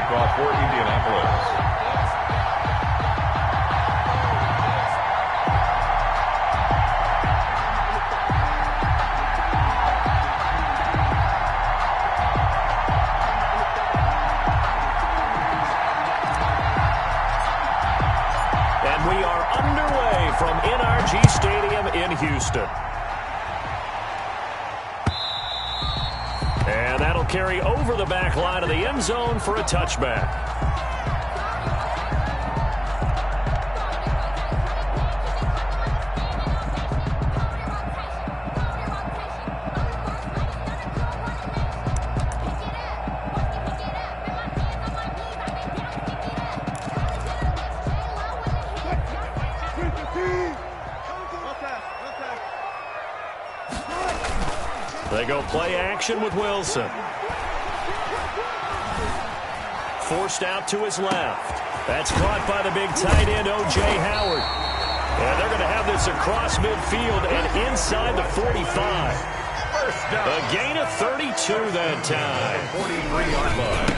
kickoff for Indianapolis. And we are underway from NRG Stadium in Houston. And that'll carry over the back line of the end zone for a touchback. They go play action with Wilson. Forced out to his left. That's caught by the big tight end, O.J. Howard. And they're going to have this across midfield and inside the 45. A gain of 32 that time. 43-yard line.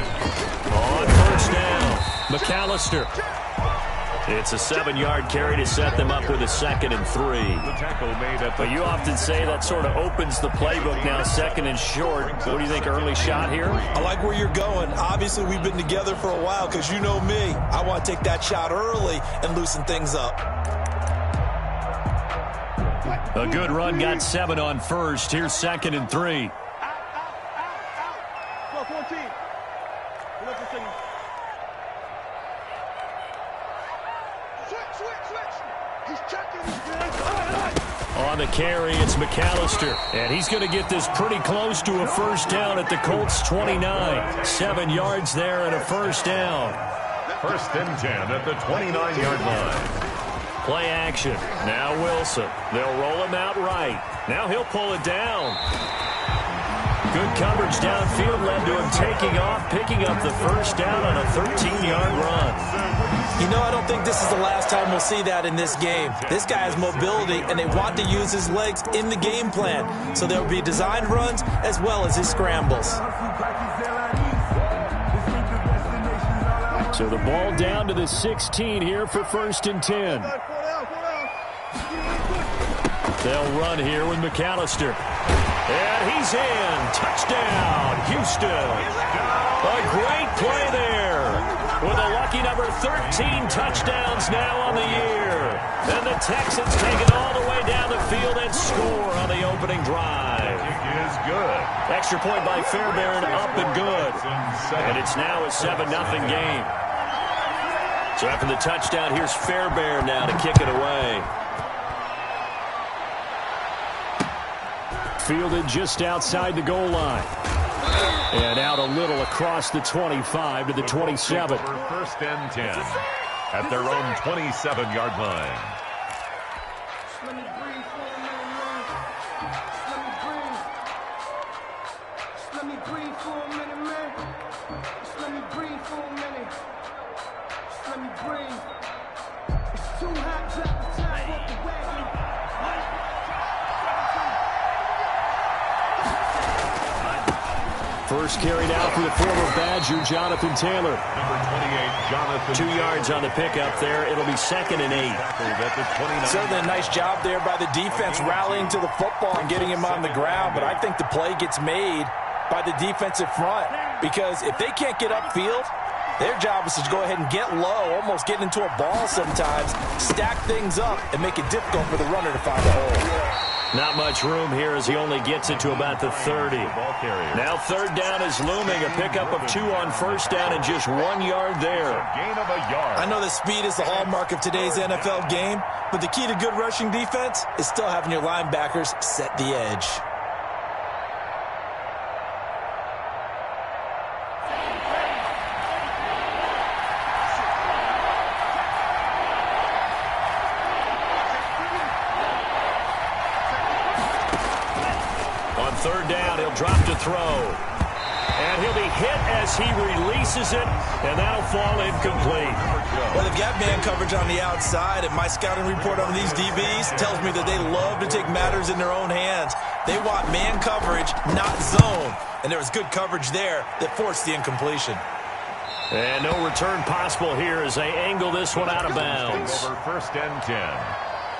On first down, McAllister. It's a 7-yard carry to set them up with a 2nd and 3. The tackle made at the... But you often say that sort of opens the playbook now, 2nd and short. What do you think, early shot here? I like where you're going. Obviously, we've been together for a while because you know me. I want to take that shot early and loosen things up. A good run, got 7 on first. Here's 2nd and 3. On the carry, it's McAllister. And he's going to get this pretty close to a first down at the Colts 29. 7 yards there and a first down. 1st and 10 at the 29-yard line. Play action. Now Wilson. They'll roll him out right. Now he'll pull it down. Good coverage downfield led to him taking off, picking up the first down on a 13-yard run. You know, I don't think this is the last time we'll see that in this game. This guy has mobility, and they want to use his legs in the game plan. So there will be designed runs as well as his scrambles. So the ball down to the 16 here for 1st and 10. They'll run here with McAllister. And he's in. Touchdown, Houston. A great play there. With a lucky number 13 touchdowns now on the year. And the Texans take it all the way down the field and score on the opening drive. It is good. Extra point by Fairbairn, up and good. And it's now a 7-0 game. So after the touchdown, here's Fairbairn now to kick it away. Fielded just outside the goal line. And out a little across the 25 to the 27. 1st and 10 at their own 27-yard line. Let me breathe for a minute, man. Let me breathe. Let me breathe for a minute, man. Let me breathe for a minute. Let me breathe. It's too hot, drop the top off the wagon. First carried out for the former Badger, Jonathan Taylor. Number 28, Jonathan. 2 yards on the pickup there. It'll be 2nd and 8. Certainly a nice job there by the defense rallying to the football and getting him on the ground. But I think the play gets made by the defensive front. Because if they can't get upfield, their job is to go ahead and get low, almost get into a ball sometimes, stack things up, and make it difficult for the runner to find a hole. Not much room here as he only gets it to about the 30. Now 3rd down is looming. A pickup of 2 on first down and just 1 yard there. Gain of a yard. I know that speed is the hallmark of today's NFL game, but the key to good rushing defense is still having your linebackers set the edge. On 3rd down, he'll drop to throw. And he'll be hit as he releases it, and that'll fall incomplete. Well, they've got man coverage on the outside, and my scouting report on these DBs tells me that they love to take matters in their own hands. They want man coverage, not zone. And there was good coverage there that forced the incompletion. And no return possible here as they angle this one out of bounds. Over 1st and 10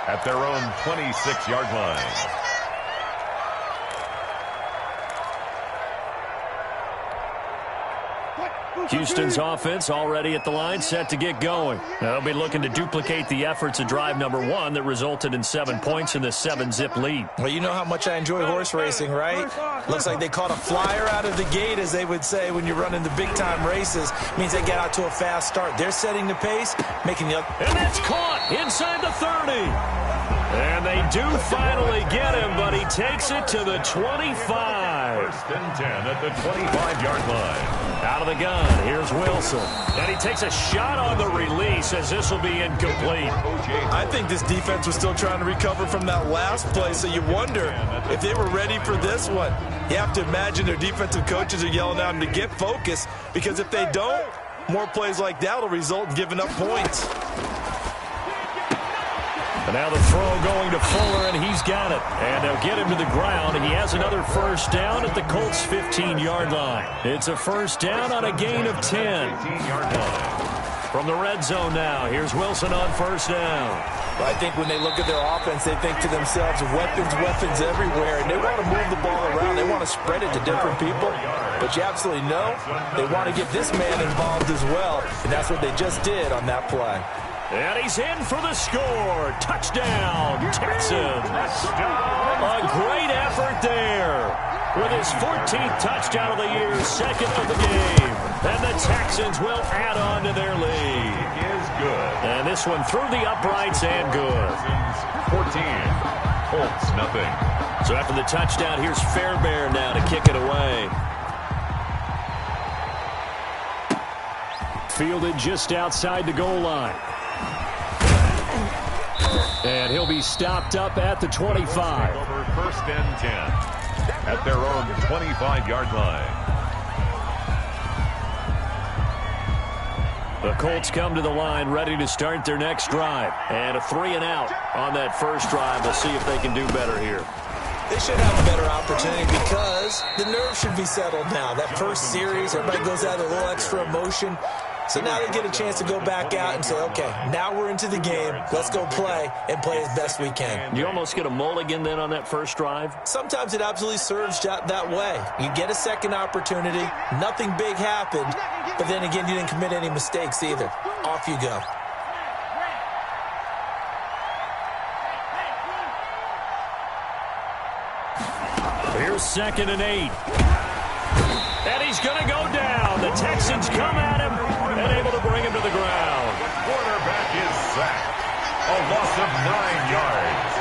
at their own 26-yard line. Houston's offense already at the line, set to get going. They'll be looking to duplicate the efforts of drive number 1 that resulted in 7 points in the 7-zip lead. Well, you know how much I enjoy horse racing, right? Looks like they caught a flyer out of the gate, as they would say when you're running the big-time races. Means they get out to a fast start. They're setting the pace, making the... And that's caught inside the 30. And they do finally get him, but he takes it to the 25. 1st and 10 at the 25-yard line. Out of the gun, here's Wilson. And he takes a shot on the release as this will be incomplete. I think this defense was still trying to recover from that last play, so you wonder if they were ready for this one. You have to imagine their defensive coaches are yelling at them to get focused, because if they don't, more plays like that will result in giving up points. And now the throw going to Fuller, and he's got it. And they'll get him to the ground. He has another first down at the Colts' 15-yard line. It's a first down on a gain of 10. 15-yard line. From the red zone now, here's Wilson on first down. I think when they look at their offense, they think to themselves, weapons everywhere, and they want to move the ball around. They want to spread it to different people. But you absolutely know they want to get this man involved as well, and that's what they just did on that play. And he's in for the score. Touchdown, Texans. A great effort there. With his 14th touchdown of the year, 2nd of the game. And the Texans will add on to their lead. Is good. And this one through the uprights and good. 14. Colts, nothing. So after the touchdown, here's Fairbairn now to kick it away. Fielded just outside the goal line. And he'll be stopped up at the 25. Over 1st and 10 at their own 25-yard line. The Colts come to the line ready to start their next drive. And a 3-and-out on that first drive. We'll see if they can do better here. They should have a better opportunity because the nerves should be settled now. That first series, everybody goes out with a little extra emotion. So now they get a chance to go back out and say, okay, now we're into the game. Let's go play and play as best we can. You almost get a mulligan then on that first drive? Sometimes it absolutely serves that way. You get a second opportunity. Nothing big happened. But then again, you didn't commit any mistakes either. Off you go. Here's 2nd and 8. And he's going to go down. The Texans come at him and able to bring him to the ground. Quarterback is sacked. A loss of 9 yards.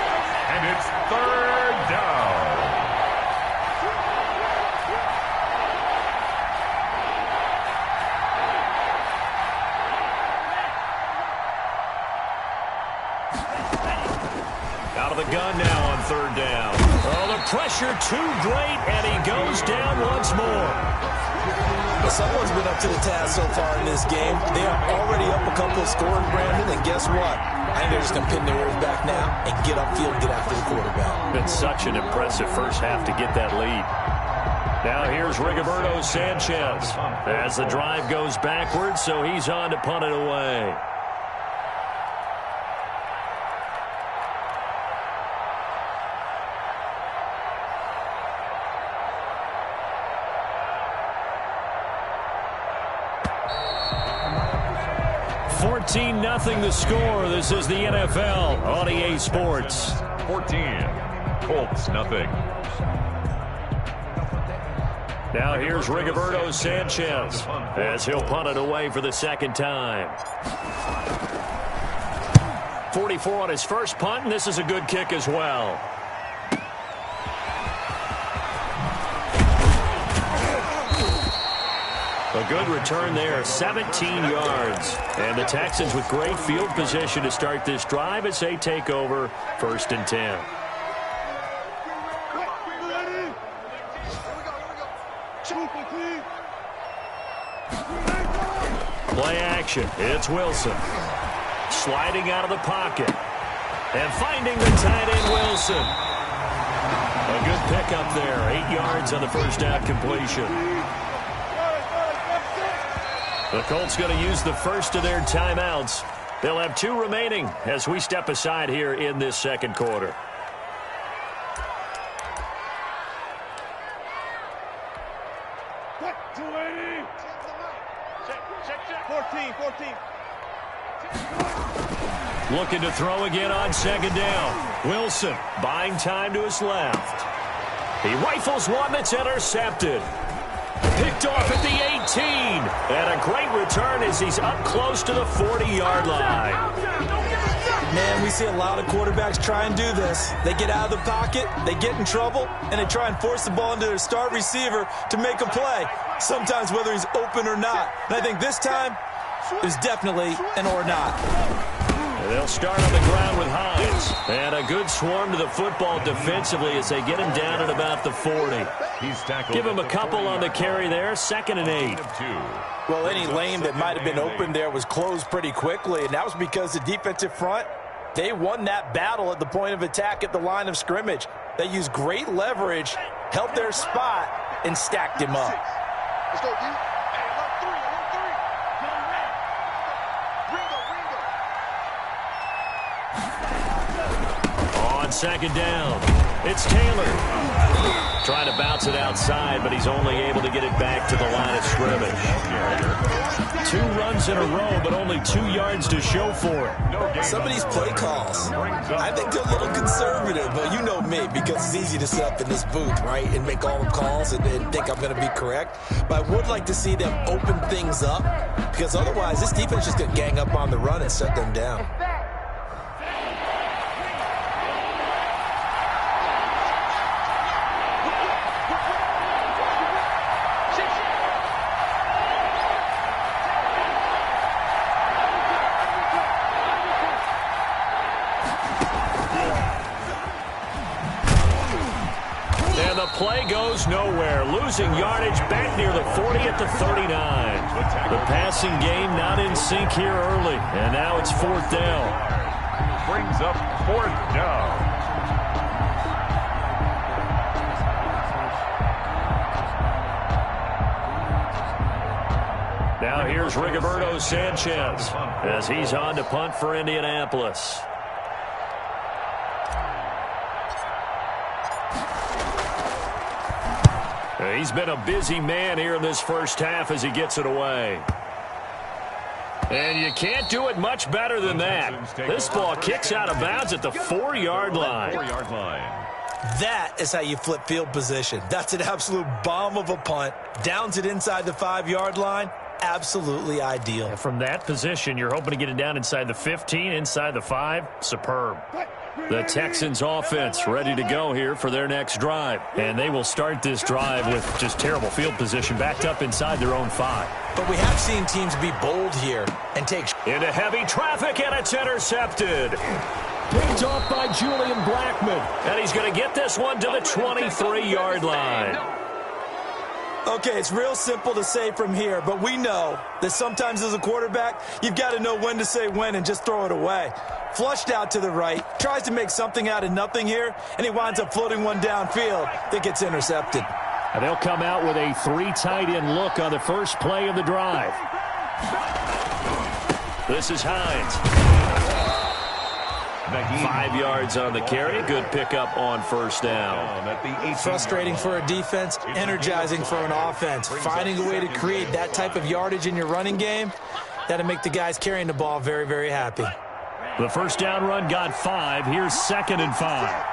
And it's 3rd down. Out of the gun now on 3rd down. Oh, the pressure too great, and he goes down once more. Well, someone's been up to the task so far in this game. They are already up a couple of scores, Brandon, and guess what? I think they're just going to pin their ears back now and get upfield and get after the quarterback. Been such an impressive first half to get that lead. Now here's Rigoberto Sanchez as the drive goes backwards, so he's on to punt it away. Nothing the score. This is the NFL on EA Sports. 14. Colts, nothing. Now here's Rigoberto Sanchez as he'll punt it away for the 2nd time. 44 on his first punt, and this is a good kick as well. A good return there, 17 yards. And the Texans with great field position to start this drive as they take over 1st and 10. Play action. It's Wilson. Sliding out of the pocket. And finding the tight end, Wilson. A good pickup there. 8 yards on the first down completion. The Colts going to use the first of their timeouts. They'll have 2 remaining as we step aside here in this second quarter. Looking to throw again on second down. Wilson buying time to his left. He rifles one that's intercepted. Picked off at the 18. And a great return as he's up close to the 40-yard line. Man, we see a lot of quarterbacks try and do this. They get out of the pocket, they get in trouble, and they try and force the ball into their star receiver to make a play, sometimes whether he's open or not. And I think this time, there's definitely an or not. They'll start on the ground with Hines. And a good swarm to the football defensively as they get him down at about the 40. Give him a couple on the carry there. 2nd and 8. Well, any lane that might have been open there was closed pretty quickly, and that was because the defensive front, they won that battle at the point of attack at the line of scrimmage. They used great leverage, held their spot, and stacked him up. Let's go, D. On second down, it's Taylor. Trying to bounce it outside, but he's only able to get it back to the line of scrimmage. 2 runs in a row, but only 2 yards to show for it. Some of these play calls, I think they're a little conservative, but you know me, because it's easy to sit up in this booth, right, and make all the calls and think I'm going to be correct. But I would like to see them open things up, because otherwise this defense is just going to gang up on the run and shut them down. Play goes nowhere, losing yardage back near the 40 at the 39. The passing game not in sync here early, and now it's 4th down. Brings up 4th down. Now here's Rigoberto Sanchez as he's on to punt for Indianapolis. He's been a busy man here in this first half as he gets it away. And you can't do it much better than that. This ball kicks out of bounds at the 4-yard line. That is how you flip field position. That's an absolute bomb of a punt. Downs it inside the 5-yard line. Absolutely ideal. From that position, you're hoping to get it down inside the 15, inside the 5. Superb. The Texans offense ready to go here for their next drive. And they will start this drive with just terrible field position backed up inside their own 5. But we have seen teams be bold here and take into heavy traffic, and it's intercepted. Picked off by Julian Blackmon. And he's going to get this one to the 23-yard line. Okay, it's real simple to say from here, but we know that sometimes as a quarterback, you've got to know when to say when and just throw it away. Flushed out to the right, tries to make something out of nothing here, and he winds up floating one downfield that gets intercepted. And they'll come out with a 3 tight end look on the first play of the drive. This is Hines. 5 yards on the carry. Good pickup on first down. Frustrating for a defense, energizing for an offense. Finding a way to create that type of yardage in your running game, that'll make the guys carrying the ball very, very happy. The first down run got 5. Here's 2nd and 5.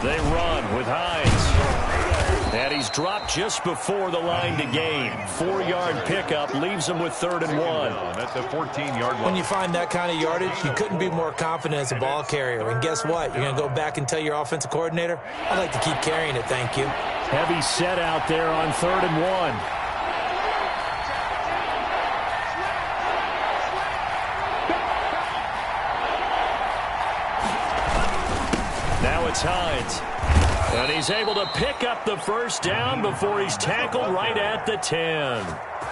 They run with Hines. And he's dropped just before the line to gain. 4-yard pickup leaves him with 3rd and 1. At the 14-yard line. When you find that kind of yardage, you couldn't be more confident as a ball carrier. And guess what? You're going to go back and tell your offensive coordinator, I'd like to keep carrying it, thank you. Heavy set out there on 3rd and 1. Now it's Hines. And he's able to pick up the first down before he's tackled right at the 10.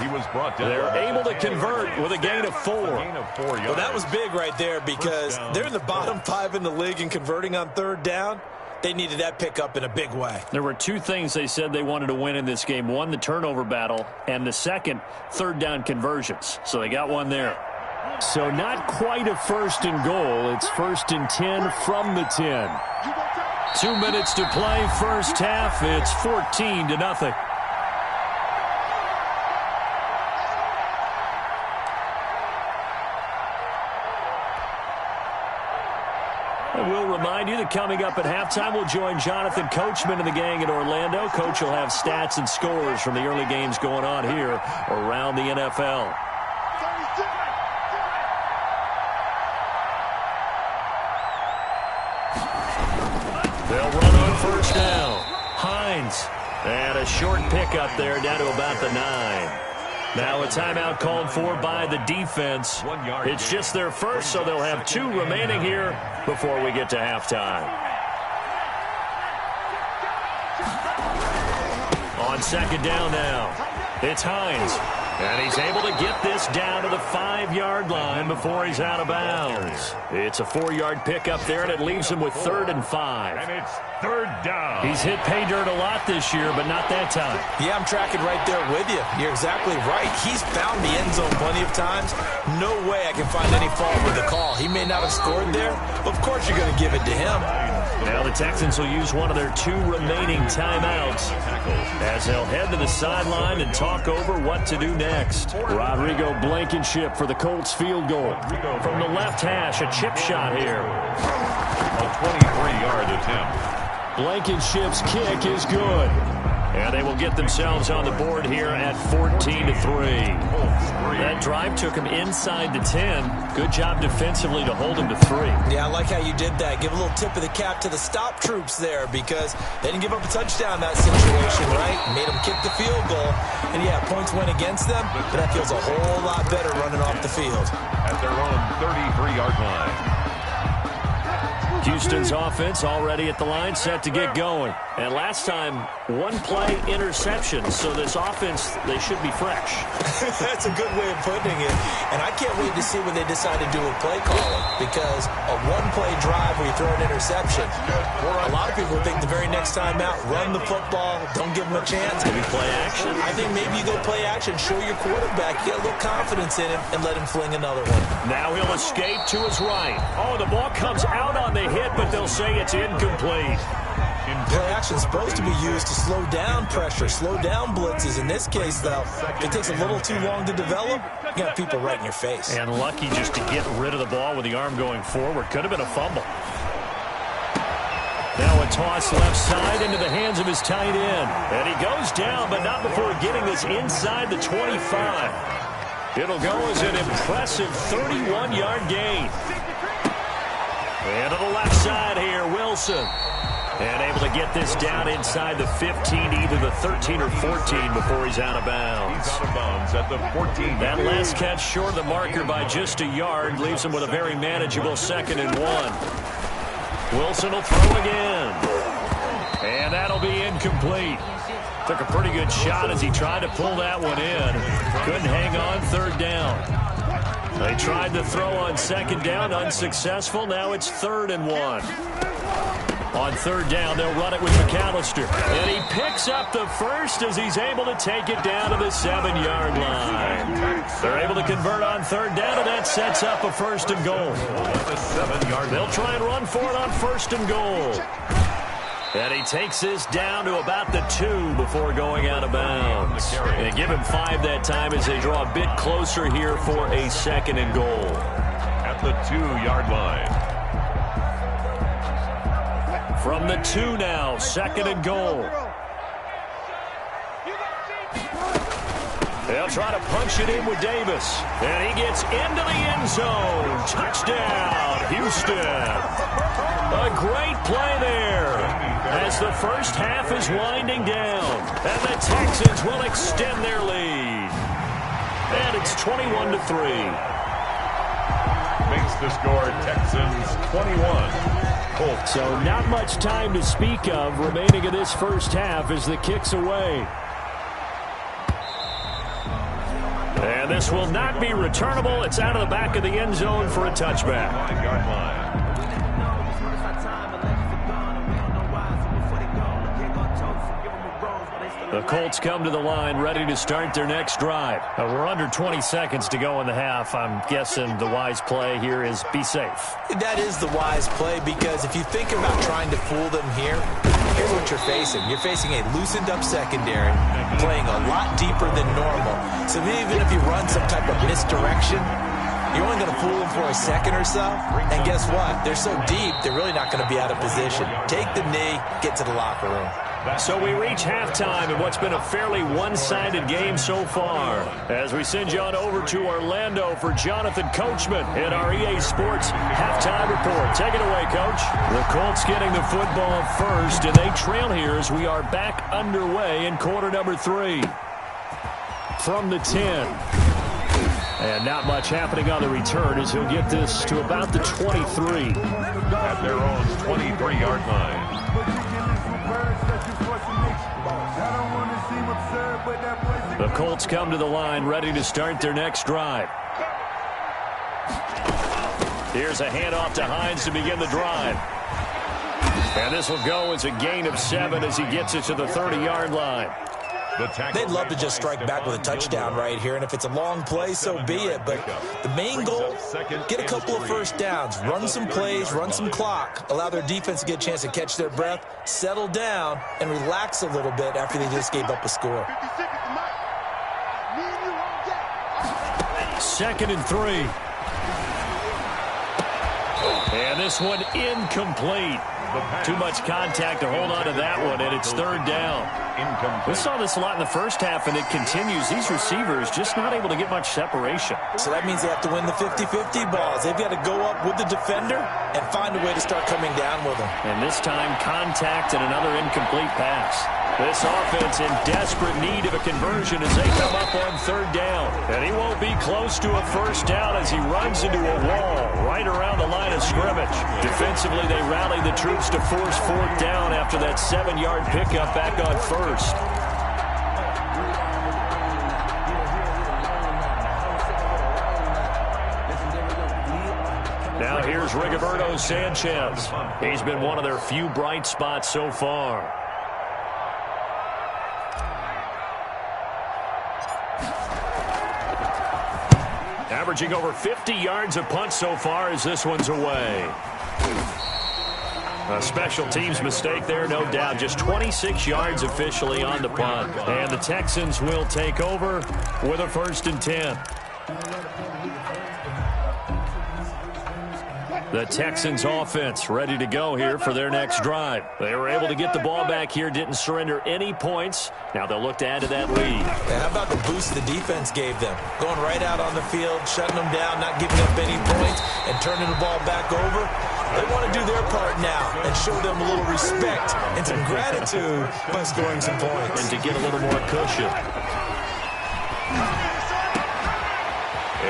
He was brought down. They're able to convert with a gain of 4. Well, that was big right there because they're in the bottom 5 in the league in converting on third down. They needed that pickup in a big way. There were 2 things they said they wanted to win in this game. One, the turnover battle, and the second, third down conversions. So they got one there. So not quite a first and goal. It's first and 10 from the 10. 2 minutes to play, first half. It's 14-0. And we'll remind you that coming up at halftime, we'll join Jonathan Coachman and the gang in Orlando. Coach will have stats and scores from the early games going on here around the NFL. They'll run on first down. Hines. And a short pickup there down to about the 9. Now a timeout called for by the defense. It's just their first, so they'll have 2 remaining here before we get to halftime. On second down now, it's Hines. And he's able to get this down to the 5-yard line before he's out of bounds. It's a 4-yard pickup there, and it leaves him with 3rd and 5. And it's third down. He's hit pay dirt a lot this year, but not that time. Yeah, I'm tracking right there with you. You're exactly right. He's found the end zone plenty of times. No way I can find any fault with the call. He may not have scored there, but of course you're going to give it to him. Now the Texans will use one of their 2 remaining timeouts as they'll head to the sideline and talk over what to do next. Rodrigo Blankenship for the Colts field goal. From the left hash, a chip shot here. A 23-yard attempt. Blankenship's kick is good. And they will get themselves on the board here at 14-3. That drive took him inside the 10. Good job defensively to hold him to 3. Yeah, I like how you did that. Give a little tip of the cap to the stop troops there because they didn't give up a touchdown in that situation, right? Made them kick the field goal. And, yeah, points went against them, but that feels a whole lot better running off the field. At their own 33-yard line. Houston's offense already at the line, set to get going. And last time, 1-play interception. So this offense, they should be fresh. That's a good way of putting it. And I can't wait to see what they decide to do with play calling. Because a 1-play drive where you throw an interception, a lot of people think the very next time out, run the football, don't give them a chance. Maybe play action. I think maybe you go play action, show your quarterback, get a little confidence in him, and let him fling another one. Now he'll escape to his right. Oh, the ball comes out on the hit, but they'll say it's incomplete. Play action is supposed to be used to slow down pressure, slow down blitzes. In this case, though, if it takes a little too long to develop, you got people right in your face. And lucky just to get rid of the ball with the arm going forward. Could have been a fumble. Now a toss left side into the hands of his tight end. And he goes down, but not before getting this inside the 25. It'll go as an impressive 31-yard gain. And to the left side here, Wilson. And able to get this down inside the 15, either the 13 or 14 before he's out of bounds. He's out of bounds at the 14. That last catch short of the marker by just a yard leaves him with a very manageable 2nd and 1. Wilson will throw again. And that'll be incomplete. Took a pretty good shot as he tried to pull that one in. Couldn't hang on, 3rd down. They tried to throw on 2nd down, unsuccessful. Now it's 3rd and 1. On 3rd down, they'll run it with McAllister. And he picks up the first as he's able to take it down to the 7-yard line. They're able to convert on 3rd down, and that sets up a 1st and goal. The 7-yard. They'll try and run for it on 1st and goal. And he takes this down to about the 2 before going out of bounds. And give him 5 that time as they draw a bit closer here for a 2nd and goal. At the 2-yard line. From the 2 now, 2nd and goal. They'll try to punch it in with Davis. And he gets into the end zone. Touchdown, Houston. A great play there as the first half is winding down. And the Texans will extend their lead. And it's 21-3. Makes the score Texans 21. Colts. So not much time to speak of remaining in this first half as the kick's away. And this will not be returnable. It's out of the back of the end zone for a touchback. 9-yard line. The Colts come to the line, ready to start their next drive. We're under 20 seconds to go in the half. I'm guessing the wise play here is be safe. That is the wise play, because if you think about trying to fool them here, here's what you're facing. You're facing a loosened up secondary, playing a lot deeper than normal. So even if you run some type of misdirection, you're only going to fool them for a second or so. And guess what? They're so deep, they're really not going to be out of position. Take the knee, get to the locker room. So we reach halftime in what's been a fairly one-sided game so far. As we send you on over to Orlando for Jonathan Coachman in our EA Sports halftime report. Take it away, Coach. The Colts getting the football first, and they trail here as we are back underway in quarter number 3. From the 10. And not much happening on the return as he'll get this to about the 23. At their own 23-yard line. The Colts come to the line, ready to start their next drive. Here's a handoff to Hines to begin the drive. And this will go as a gain of 7 as he gets it to the 30-yard line. They'd love to just strike back with a touchdown right here, and if it's a long play, so be it. But the main goal, get a couple of first downs, run some plays, run some clock, allow their defense to get a chance to catch their breath, settle down, and relax a little bit after they just gave up a score. 2nd and 3. And this one incomplete. Too much contact to hold on to that one, and it's 3rd down. We saw this a lot in the first half, and it continues. These receivers just not able to get much separation. So that means they have to win the 50-50 balls. They've got to go up with the defender and find a way to start coming down with them. And this time, contact and another incomplete pass. This offense in desperate need of a conversion as they come up on 3rd down. And he won't be close to a first down as he runs into a wall right around the line of scrimmage. Defensively, they rally the troops to force 4th down after that 7-yard pickup back on 1st. Now here's Rigoberto Sanchez. He's been one of their few bright spots so far. Averaging over 50 yards a punt so far as this one's away. A special teams mistake there, no doubt. Just 26 yards officially on the punt. And the Texans will take over with a 1st and 10. The Texans offense ready to go here for their next drive. They were able to get the ball back here, didn't surrender any points. Now they'll look to add to that lead. Yeah, how about the boost the defense gave them? Going right out on the field, shutting them down, not giving up any points, and turning the ball back over. They want to do their part now and show them a little respect and some gratitude by scoring some points. And to get a little more cushion.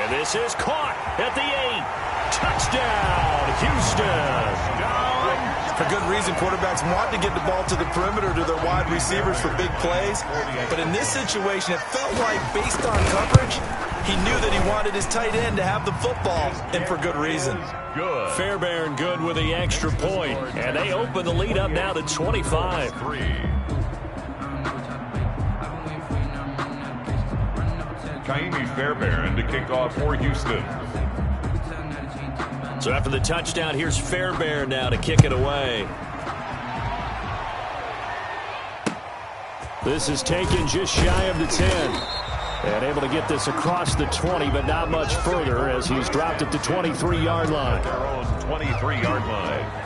And this is caught at the 8. Touchdown, Houston. For good reason, quarterbacks want to get the ball to the perimeter to their wide receivers for big plays. But in this situation, it felt like, based on coverage, he knew that he wanted his tight end to have the football, and for good reason. Good. Fairbairn good with the extra point. And they open the lead up now to 25. Kaimi Fairbairn to kick off for Houston. So after the touchdown, here's Fairbairn now to kick it away. This is taken just shy of the 10. And able to get this across the 20, but not much further as he's dropped at the 23-yard line. Their own 23-yard line.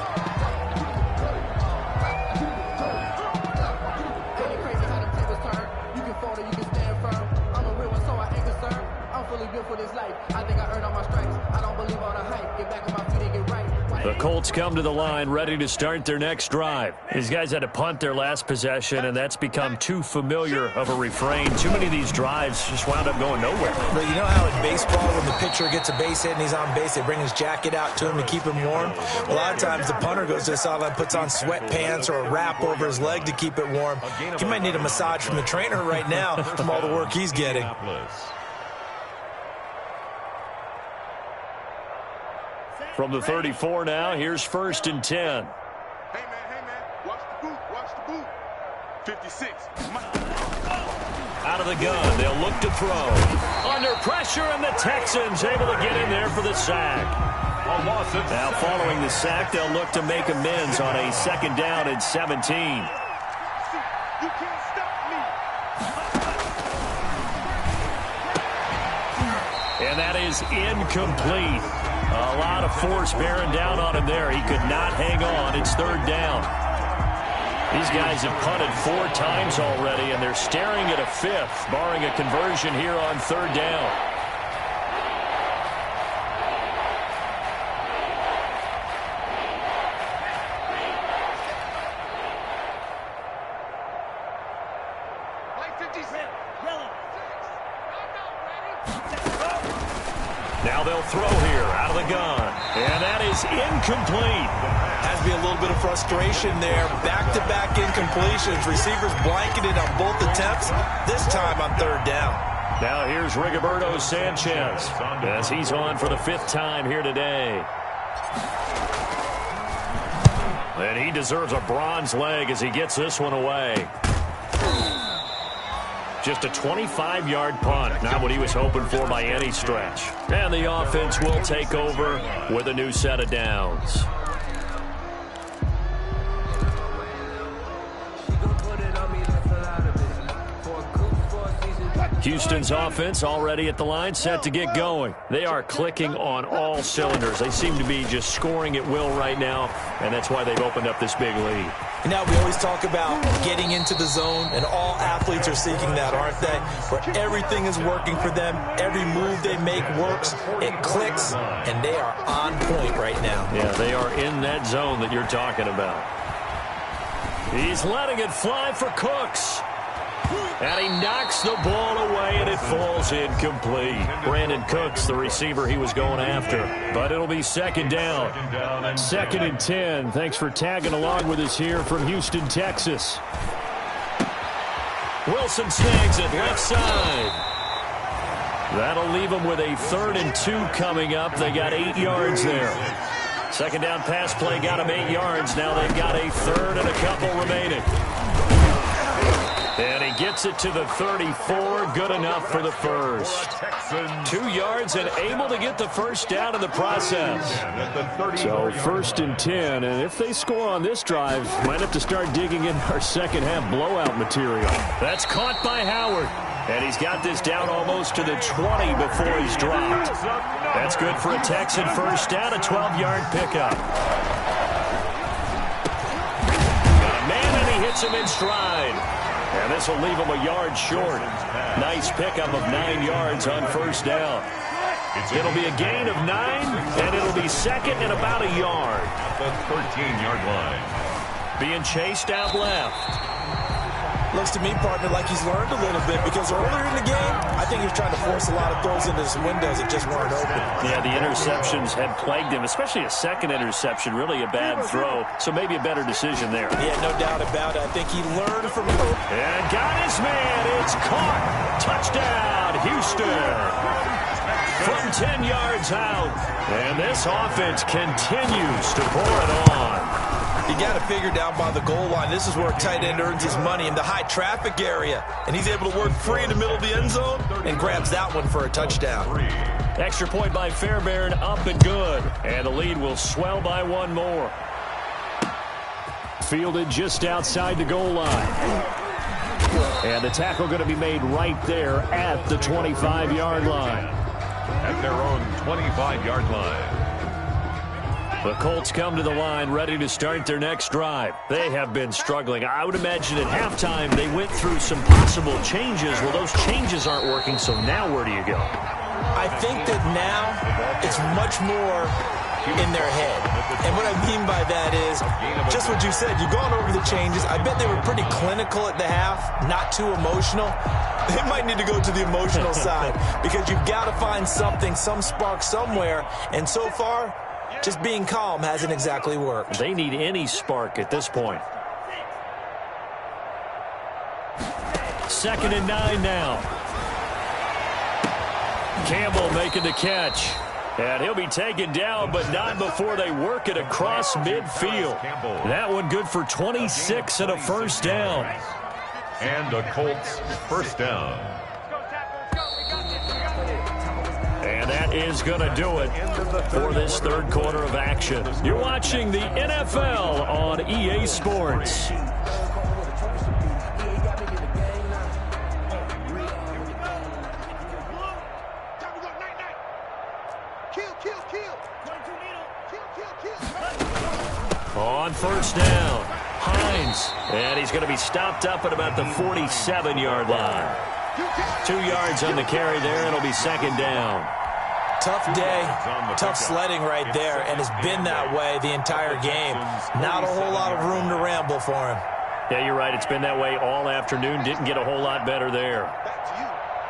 The Colts come to the line ready to start their next drive. These guys had to punt their last possession, and that's become too familiar of a refrain. Too many of these drives just wound up going nowhere. But you know how in baseball, when the pitcher gets a base hit and he's on base, they bring his jacket out to him to keep him warm? A lot of times the punter goes to the sideline, puts on sweatpants or a wrap over his leg to keep it warm. He might need a massage from the trainer right now from all the work he's getting. From the 34 now, here's 1st and 10. Hey, man, watch the boot. 56. Out of the gun, they'll look to throw. Under pressure, and the Texans able to get in there for the sack. Now, following the sack, they'll look to make amends on a 2nd down and 17. You can't stop me. And that is incomplete. A lot of force bearing down on him there. He could not hang on. It's 3rd down. These guys have punted 4 times already, and they're staring at a 5th, barring a conversion here on 3rd down. Now they'll throw here out of the gun. And that is incomplete. Has to be a little bit of frustration there. Back-to-back incompletions. Receivers blanketed on both attempts, this time on 3rd down. Now here's Rigoberto Sanchez as he's on for the 5th time here today. And he deserves a bronze leg as he gets this one away. Just a 25-yard punt, not what he was hoping for by any stretch. And the offense will take over with a new set of downs. Houston's offense already at the line, set to get going. They are clicking on all cylinders. They seem to be just scoring at will right now, and that's why they've opened up this big lead. Now, we always talk about getting into the zone, and all athletes are seeking that, aren't they? Where everything is working for them, every move they make works, it clicks, and they are on point right now. Yeah, they are in that zone that you're talking about. He's letting it fly for Cooks. And he knocks the ball away, and it falls incomplete. Brandon Cooks, the receiver he was going after. But it'll be 2nd down. 2nd and 10. Thanks for tagging along with us here from Houston, Texas. Wilson snags it left side. That'll leave them with a 3rd and 2 coming up. They got 8 yards there. 2nd down pass play got them 8 yards. Now they've got a 3rd and a couple remaining. And he gets it to the 34. Good enough for the 1st. 2 yards and able to get the 1st down in the process. So 1st and 10. And if they score on this drive, might have to start digging in our 2nd half blowout material. That's caught by Howard. And he's got this down almost to the 20 before he's dropped. That's good for a Texan 1st down, a 12-yard pickup. Got a man, and he hits him in stride. And this will leave him a yard short. Nice pickup of 9 yards on 1st down. It'll be a gain of 9, and it'll be 2nd and about a yard. The 13-yard line. Being chased out left. Looks to me, partner, like he's learned a little bit, because earlier in the game, I think he was trying to force a lot of throws into his windows that just weren't open. Yeah, the interceptions had plagued him, especially a 2nd interception, really a bad throw, so maybe a better decision there. Yeah, no doubt about it. I think he learned from it. And got his man. It's caught. Touchdown, Houston. From 10 yards out. And this offense continues to pour it on. You got to figure down by the goal line. This is where a tight end earns his money, in the high traffic area. And he's able to work free in the middle of the end zone and grabs that one for a touchdown. Extra point by Fairbairn, up and good. And the lead will swell by 1 more. Fielded just outside the goal line. And the tackle going to be made right there at the 25-yard line. At their own 25-yard line. The Colts come to the line ready to start their next drive. They have been struggling. I would imagine at halftime they went through some possible changes. Well, those changes aren't working, so now where do you go? I think that now it's much more in their head. And what I mean by that is just what you said. You've gone over the changes. I bet they were pretty clinical at the half, not too emotional. They might need to go to the emotional side, because you've got to find something, some spark somewhere. And so far, just being calm hasn't exactly worked. They need any spark at this point. 2nd and 9 now. Campbell making the catch. And he'll be taken down, but not before they work it across midfield. That one good for 26 and a first down. And a Colts first down. And that is going to do it for this third quarter of action. You're watching the NFL on EA Sports. On first down, Hines. And he's going to be stopped up at about the 47-yard line. 2 yards on the carry there. It'll be second down. Tough day, tough sledding right there, and it's been that way the entire game. Not a whole lot of room to ramble for him. Yeah, you're right. It's been that way all afternoon. Didn't get a whole lot better there. Back to you.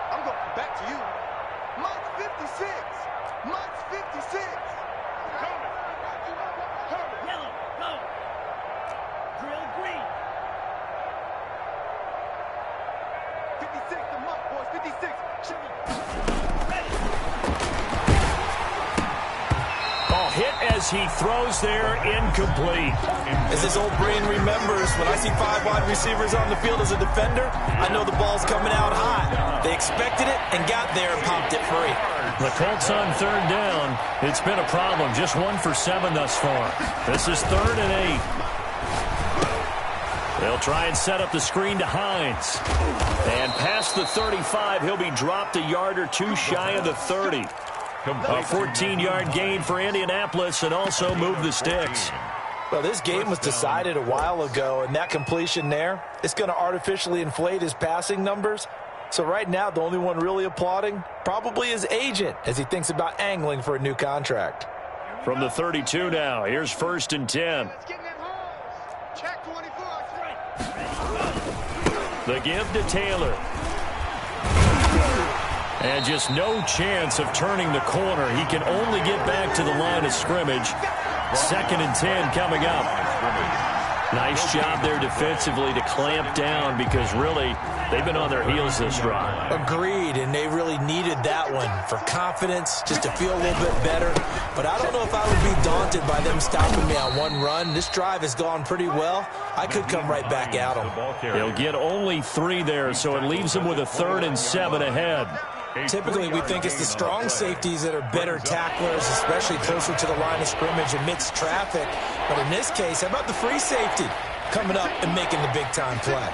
I'm going back to you. Mike's 56. Mike's 56. Coming. Yellow, go. Drill green. 56 to Mike, boys. 56. Oh, hit as he throws there, incomplete. As his old brain remembers, when I see 5 wide receivers on the field as a defender, I know the ball's coming out hot. They expected it and got there and popped it free. The Colts on third down. It's been a problem. Just 1 for 7 thus far. This is 3rd and 8. They'll try and set up the screen to Hines. And past the 35, he'll be dropped a yard or 2 shy of the 30. A 14-yard gain for Indianapolis and also move the sticks. Well, this game was decided a while ago, and that completion there, it's going to artificially inflate his passing numbers. So right now, the only one really applauding probably his agent as he thinks about angling for a new contract. From the 32 now, here's 1st and 10. Let's get in that hole. Check 24. The give to Taylor. And just no chance of turning the corner. He can only get back to the line of scrimmage. 2nd and 10 coming up. Nice job there defensively to clamp down because really they've been on their heels this drive. Agreed, and they really needed that one for confidence, just to feel a little bit better. But I don't know if I would be daunted by them stopping me on one run. This drive has gone pretty well. I could come right back at them. He'll get only 3 there, so it leaves him with a 3rd and 7 ahead. Typically, we think it's the strong safeties that are better tacklers, especially closer to the line of scrimmage amidst traffic. But in this case, how about the free safety coming up and making the big-time play?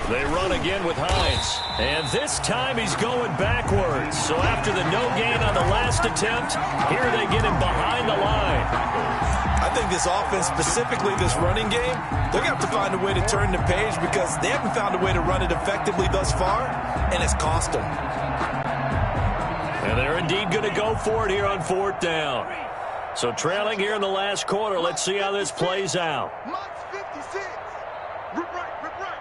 They run again with Hines. And this time he's going backwards. So after the no gain on the last attempt, here they get him behind the line. I think this offense, specifically this running game, they're going to have to find a way to turn the page because they haven't found a way to run it effectively thus far, and it's cost them. And they're indeed going to go for it here on 4th down. So trailing here in the last quarter, let's see how this plays out. Mike's 56. Rip right, rip right.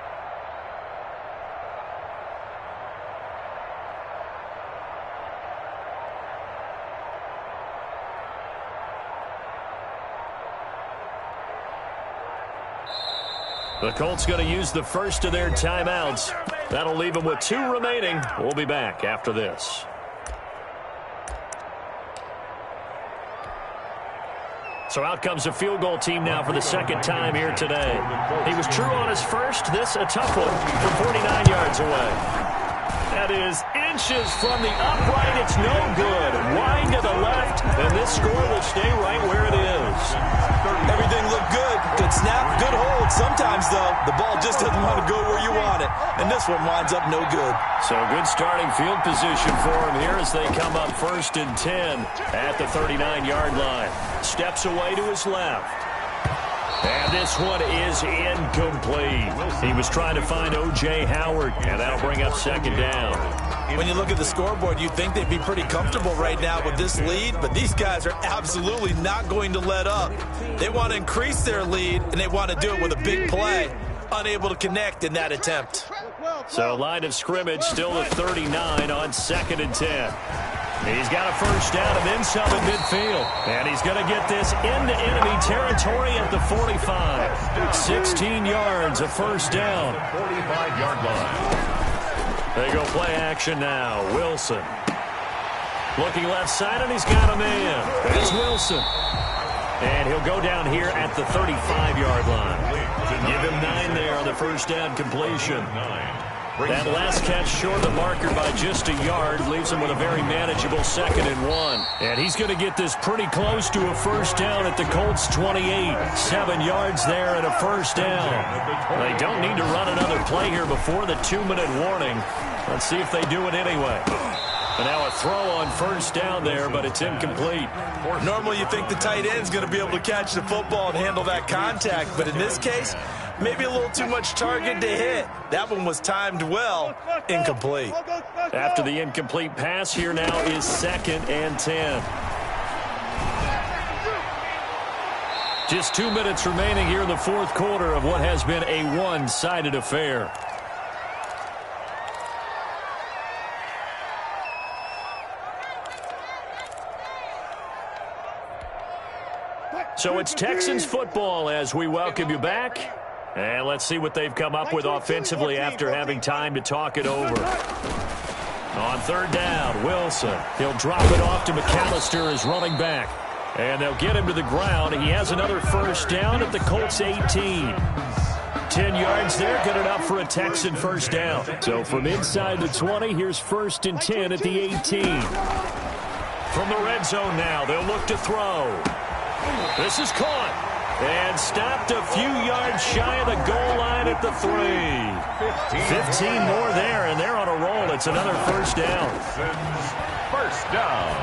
The Colts going to use the first of their timeouts. That'll leave them with 2 remaining. We'll be back after this. So out comes a field goal team now for the 2nd time here today. He was true on his first. This a tough one from 49 yards away. That is inches from the upright. It's no good. Wide to the left, and this score will stay right where it is. Everything looked good. Good snap, good hold. Sometimes, though, the ball just doesn't want to go where you want it. And this one winds up no good. So good starting field position for him here as they come up 1st and 10 at the 39-yard line. Steps away to his left. And this one is incomplete. He was trying to find O.J. Howard, and that'll bring up 2nd down. When you look at the scoreboard, you'd think they'd be pretty comfortable right now with this lead, but these guys are absolutely not going to let up. They want to increase their lead, and they want to do it with a big play. Unable to connect in that attempt. So line of scrimmage still at 39 on 2nd and 10. He's got a first down and then some at midfield. And he's going to get this into enemy territory at the 45. 16 yards, a first down. 45-yard line. They go play action now. Wilson. Looking left side, and he's got a man. It's Wilson. And he'll go down here at the 35-yard line. Give him 9 there on the first down completion. That last catch short of the marker by just a yard leaves him with a very manageable 2nd and 1. And he's going to get this pretty close to a first down at the Colts 28. 7 yards there and a first down. They don't need to run another play here before the 2-minute warning. Let's see if they do it anyway. And now a throw on first down there, but it's incomplete. Normally you think the tight end's going to be able to catch the football and handle that contact, but in this case, maybe a little too much target to hit. That one was timed well. Incomplete. After the incomplete pass, here now is 2nd and 10. Just 2 minutes remaining here in the fourth quarter of what has been a one-sided affair. So it's Texans football as we welcome you back. And let's see what they've come up with offensively after having time to talk it over. On 3rd down, Wilson. He'll drop it off to McAllister as running back. And they'll get him to the ground. He has another first down at the Colts 18. 10 yards there, good enough for a Texan first down. So from inside the 20, here's 1st and 10 at the 18. From the red zone now, they'll look to throw. This is caught and stopped a few yards shy of the goal line at the 3. 15 more there, and they're on a roll. It's another first down. First down.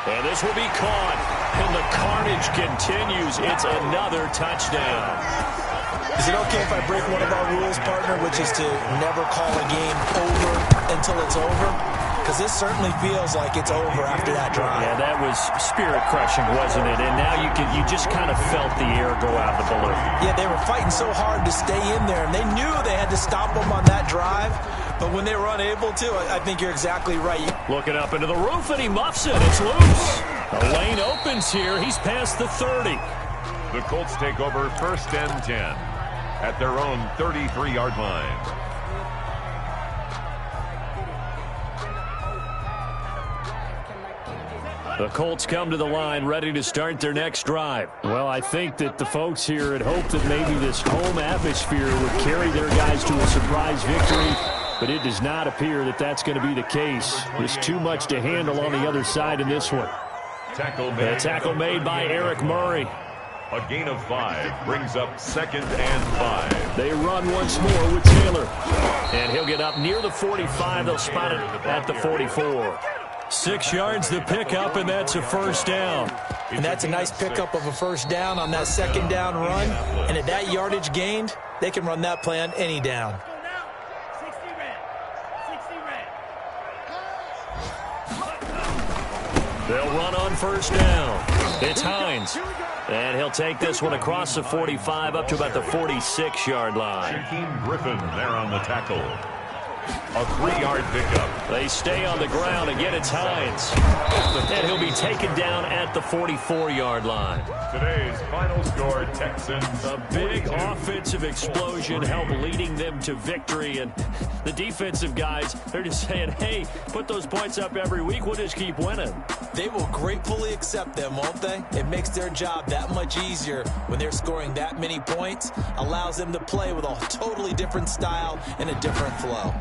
And this will be caught, and the carnage continues. It's another touchdown. Is it okay if I break one of our rules, partner, which is to never call a game over until it's over? Because this certainly feels like it's over after that drive. Yeah, that was spirit-crushing, wasn't it? And now you just kind of felt the air go out of the balloon. Yeah, they were fighting so hard to stay in there, and they knew they had to stop them on that drive. But when they were unable to, I think you're exactly right. Looking up into the roof, and he muffs it. It's loose. A lane opens here. He's past the 30. The Colts take over 1st and 10 at their own 33-yard line. The Colts come to the line ready to start their next drive. Well, I think that the folks here had hoped that maybe this home atmosphere would carry their guys to a surprise victory, but it does not appear that that's going to be the case. There's too much to handle on the other side in this one. A tackle made by Eric Murray. A gain of 5 brings up 2nd and 5. They run once more with Taylor. And he'll get up near the 45. They'll spot it at the 44. 6 yards the pickup, and that's a first down. And that's a nice pickup of a first down on that 2nd down run. And at that yardage gained, they can run that play on any down. They'll run on first down. It's Hines. And he'll take this one across the 45 up to about the 46-yard line. Shaquem Griffin there on the tackle. A 3-yard pickup. They stay on the ground. Again, it's Hines. And he'll be taken down at the 44-yard line. Today's final score, Texans. A big offensive explosion helped leading them to victory. And the defensive guys, they're just saying, hey, put those points up every week. We'll just keep winning. They will gratefully accept them, won't they? It makes their job that much easier when they're scoring that many points. Allows them to play with a totally different style and a different flow.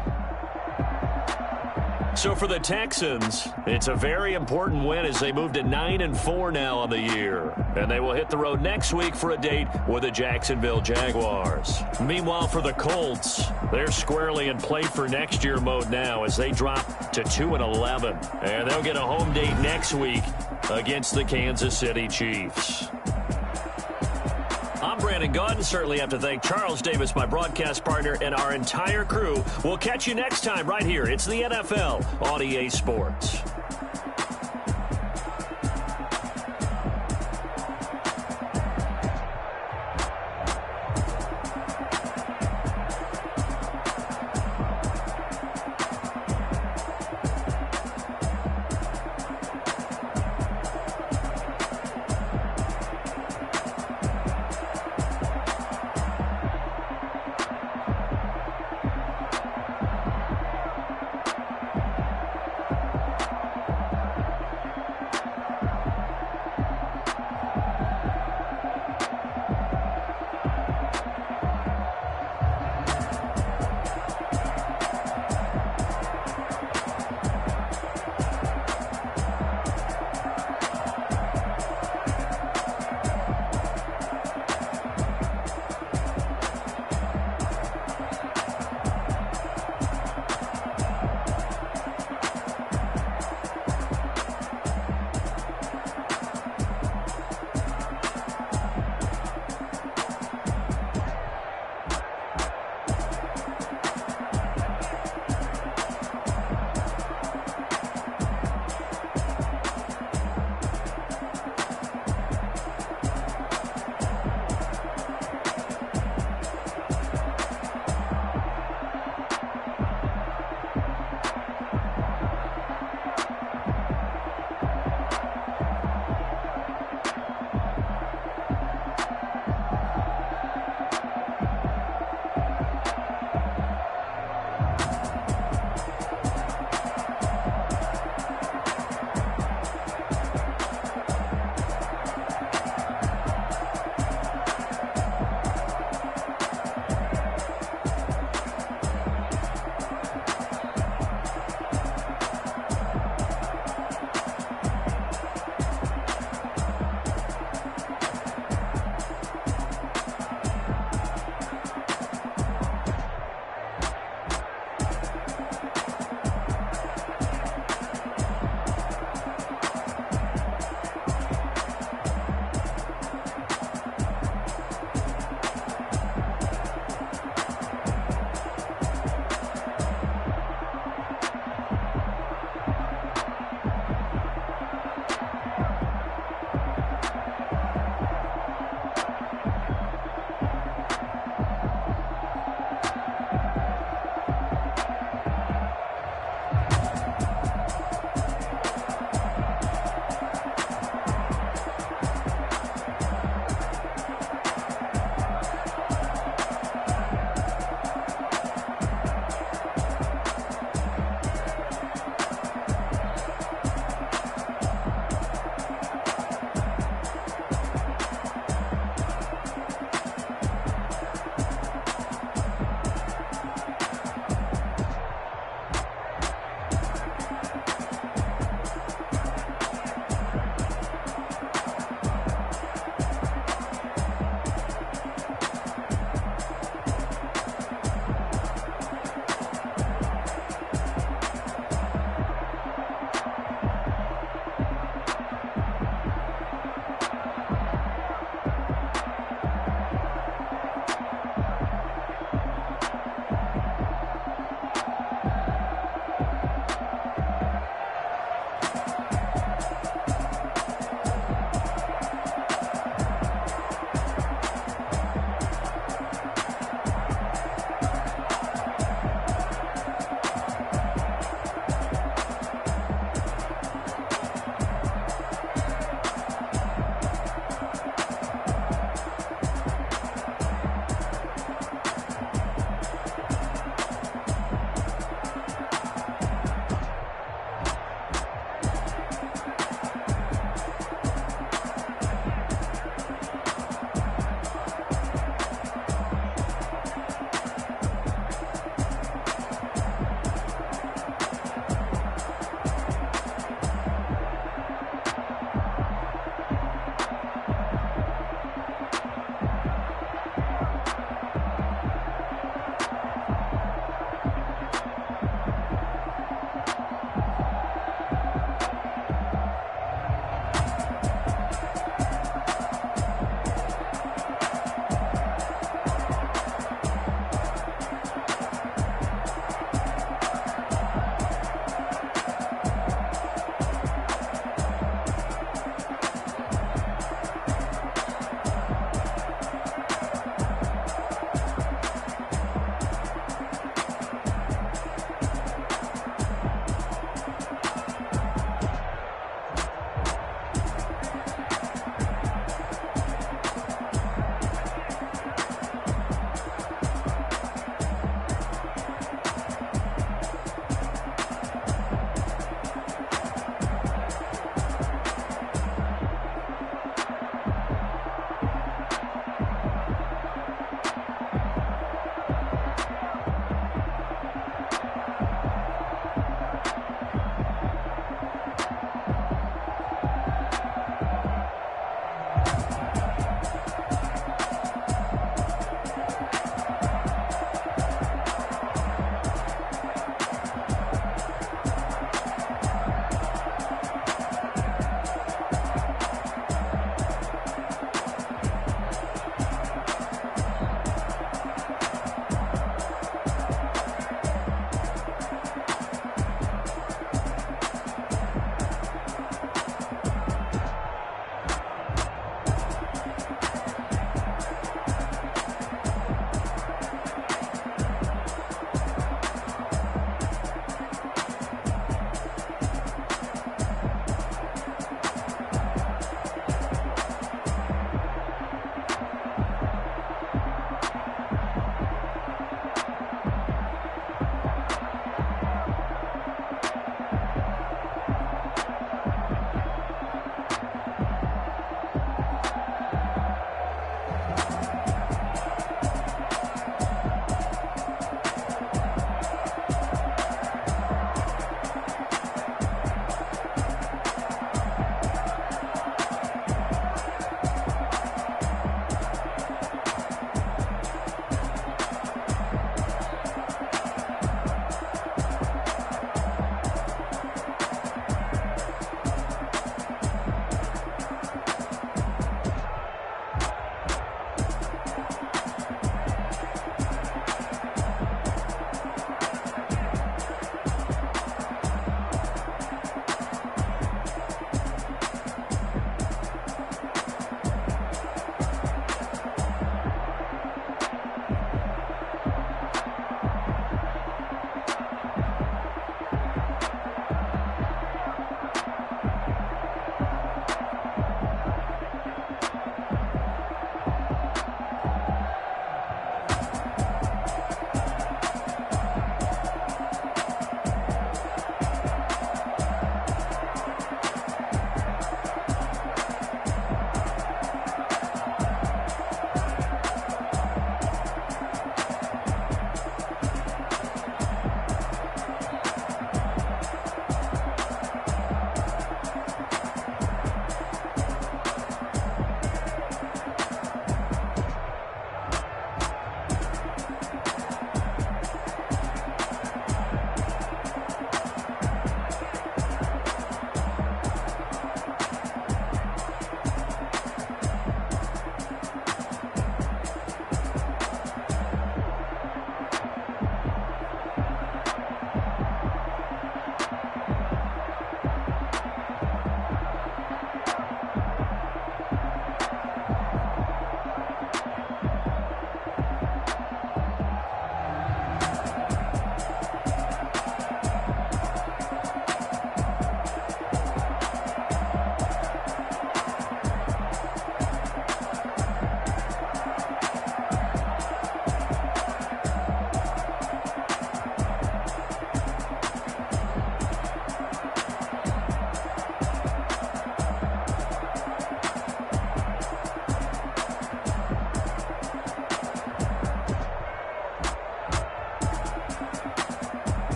So for the Texans, it's a very important win as they move to 9-4 now on the year. And they will hit the road next week for a date with the Jacksonville Jaguars. Meanwhile, for the Colts, they're squarely in play for next year mode now as they drop to 2-11. And they'll get a home date next week against the Kansas City Chiefs. I'm Brandon Gaudin. Certainly have to thank Charles Davis, my broadcast partner, and our entire crew. We'll catch you next time right here. It's the NFL on EA Sports.